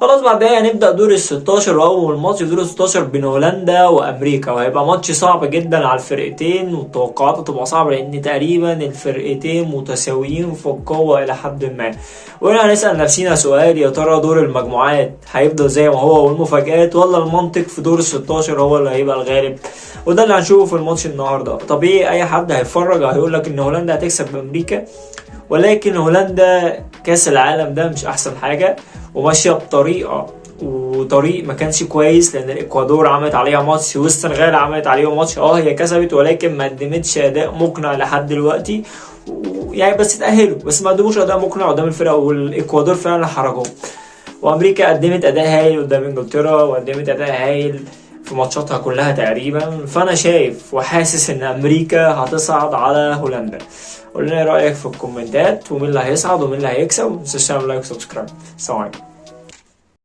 خلاص بعدها هنبدأ دور ال 16، وأول ماتش دور ال 16 بين هولندا وأمريكا، وهيبقى ماتش صعب جدا على الفرقتين، والتوقعات هتبقى صعبة لأن تقريبا الفرقتين متساويين في القوة إلى حد ما. وهنا هنسأل نفسينا سؤال: يا ترى دور المجموعات هيفضل زي ما هو والمفاجآت، ولا المنطق في دور ال 16 هو اللي هيبقى الغالب؟ وده اللي هنشوفه في الماتش النهارده. طبيعي أي حد هيتفرج هيقولك إن هولندا هتكسب أمريكا، ولكن هولندا كاس العالم ده مش احسن حاجة، وماشية بطريقة وطريق ما كانش كويس، لان الاكوادور عملت عليها ماتش والسنغال عملت عليها ماتش. هي كسبت ولكن ما قدمتش اداء مقنع لحد دلوقتي، يعني بس اتأهلوا بس ما قدموش اداء مقنع قدام الفرق، والاكوادور فعلا حرجهم. وامريكا قدمت اداء هايل قدام انجلترا، وقدمت اداء هايل في ماتشاتها كلها تقريبا. فانا شايف وحاسس ان امريكا هتصعد على هولندا. قول لنا ايه رايك في الكومنتات، ومين اللي هيصعد ومين اللي هيكسب. متنساش تعمل لايك وسبسكرايب. سلام عليكم.